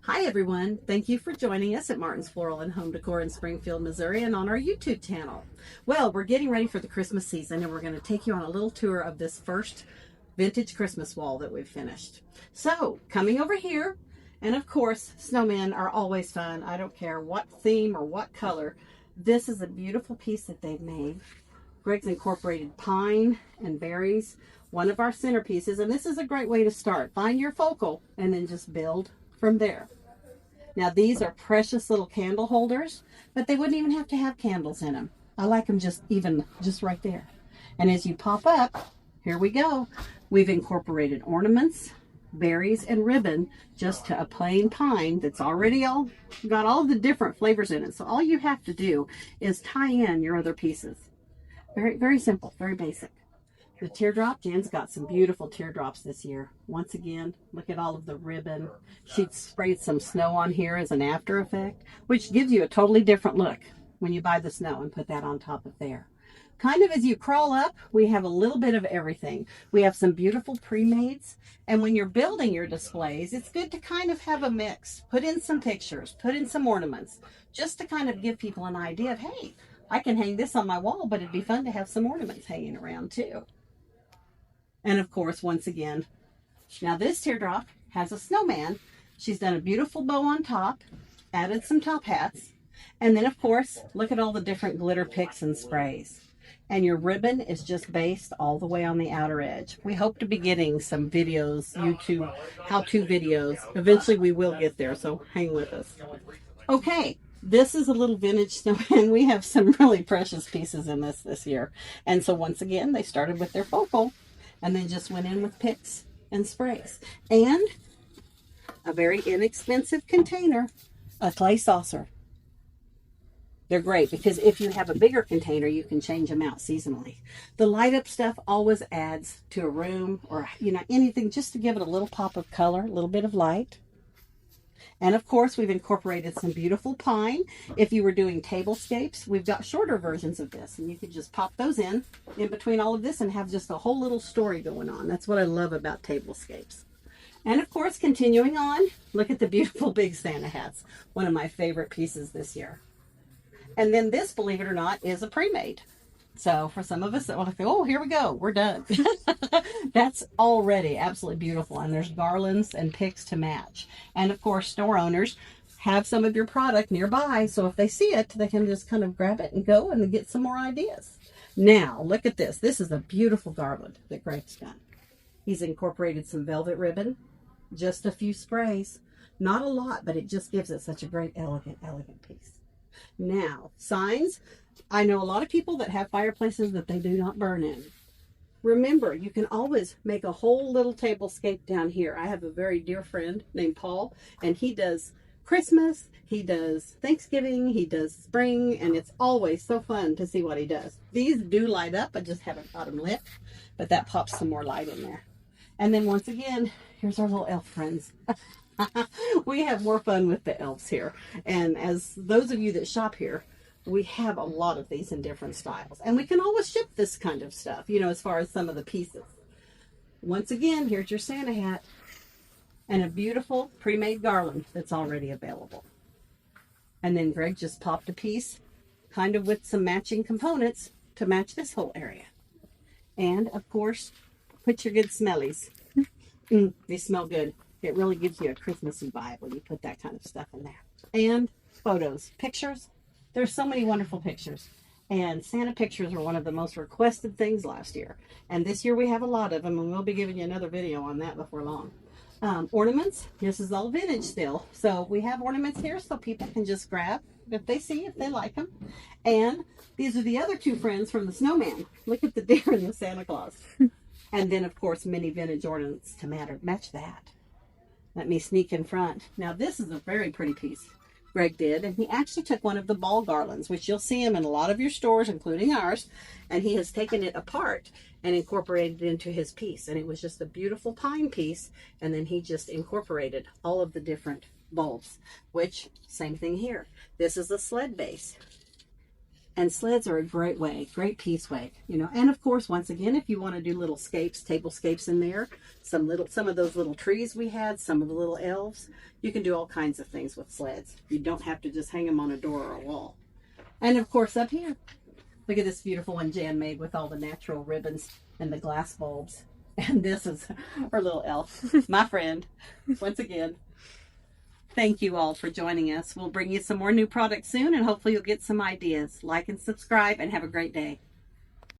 Hi everyone, thank you for joining us at Martin's Floral and Home Decor in Springfield, Missouri and on our YouTube channel. Well, we're getting ready for the Christmas season and we're going to take you on a little tour of this first vintage Christmas wall that we've finished. So, coming over here, and of course, snowmen are always fun. I don't care what theme or what color. This is a beautiful piece that they've made. Greg's incorporated pine and berries, one of our centerpieces, and this is a great way to start. Find your focal and then just build from there. Now these are precious little candle holders, but they wouldn't even have to have candles in them. I like them just right there. And as you pop up, here we go. We've incorporated ornaments, berries, and ribbon just to a plain pine that's already got all the different flavors in it. So all you have to do is tie in your other pieces. Very, very simple, very basic. The teardrop, Jen's got some beautiful teardrops this year. Once again, look at all of the ribbon. She sprayed some snow on here as an after effect, which gives you a totally different look when you buy the snow and put that on top of there. Kind of as you crawl up, we have a little bit of everything. We have some beautiful pre-mades, and when you're building your displays, it's good to kind of have a mix. Put in some pictures, put in some ornaments, just to kind of give people an idea of, hey, I can hang this on my wall, but it'd be fun to have some ornaments hanging around too. And of course, once again, now this teardrop has a snowman. She's done a beautiful bow on top, added some top hats. And then of course, look at all the different glitter picks and sprays. And your ribbon is just based all the way on the outer edge. We hope to be getting some videos, YouTube how-to videos. Eventually we will get there, so hang with us. Okay, this is a little vintage snowman. We have some really precious pieces in this year. And so once again, they started with their focal and then just went in with picks and sprays. And a very inexpensive container, a clay saucer. They're great because if you have a bigger container, you can change them out seasonally. The light up stuff always adds to a room or, anything just to give it a little pop of color, a little bit of light. And of course, we've incorporated some beautiful pine. If you were doing tablescapes, we've got shorter versions of this, and you could just pop those in between all of this and have just a whole little story going on. That's what I love about tablescapes. And of course, continuing on, look at the beautiful big Santa hats. One of my favorite pieces this year. And then this, believe it or not, is a pre-made. So for some of us that want to go, oh, here we go, we're done. That's already absolutely beautiful. And there's garlands and picks to match. And of course, store owners have some of your product nearby. So if they see it, they can just kind of grab it and go and get some more ideas. Now, look at this. This is a beautiful garland that Greg's done. He's incorporated some velvet ribbon, just a few sprays. Not a lot, but it just gives it such a great, elegant piece. Now, signs. I know a lot of people that have fireplaces that they do not burn in. Remember, you can always make a whole little tablescape down here. I have a very dear friend named Paul, and he does Christmas, he does Thanksgiving, he does spring, and it's always so fun to see what he does. These do light up. I just haven't got them lit, but that pops some more light in there. And then once again, here's our little elf friends. We have more fun with the elves here. And as those of you that shop here, we have a lot of these in different styles. And we can always ship this kind of stuff, as far as some of the pieces. Once again, here's your Santa hat and a beautiful pre-made garland that's already available. And then Greg just popped a piece kind of with some matching components to match this whole area. And of course, put your good smellies. They smell good. It really gives you a Christmassy vibe when you put that kind of stuff in there. And photos, pictures. There's so many wonderful pictures. And Santa pictures are one of the most requested things last year. And this year we have a lot of them, and we'll be giving you another video on that before long. Ornaments, this is all vintage still. So we have ornaments here so people can just grab if they like them. And these are the other two friends from the snowman. Look at the deer and the Santa Claus. And then, of course, many vintage ornaments to match that. Let me sneak in front. Now, this is a very pretty piece Greg did, and he actually took one of the ball garlands, which you'll see him in a lot of your stores, including ours, and he has taken it apart and incorporated it into his piece. And it was just a beautiful pine piece, and then he just incorporated all of the different bulbs, which, same thing here. This is a sled base. And sleds are a great way, great piece way, you know. And of course, once again, if you want to do little scapes, table scapes in there, some of those little trees we had, some of the little elves, you can do all kinds of things with sleds. You don't have to just hang them on a door or a wall. And of course, up here, look at this beautiful one Jan made with all the natural ribbons and the glass bulbs. And this is our little elf, my friend, once again. Thank you all for joining us. We'll bring you some more new products soon, and hopefully you'll get some ideas. Like and subscribe, and have a great day.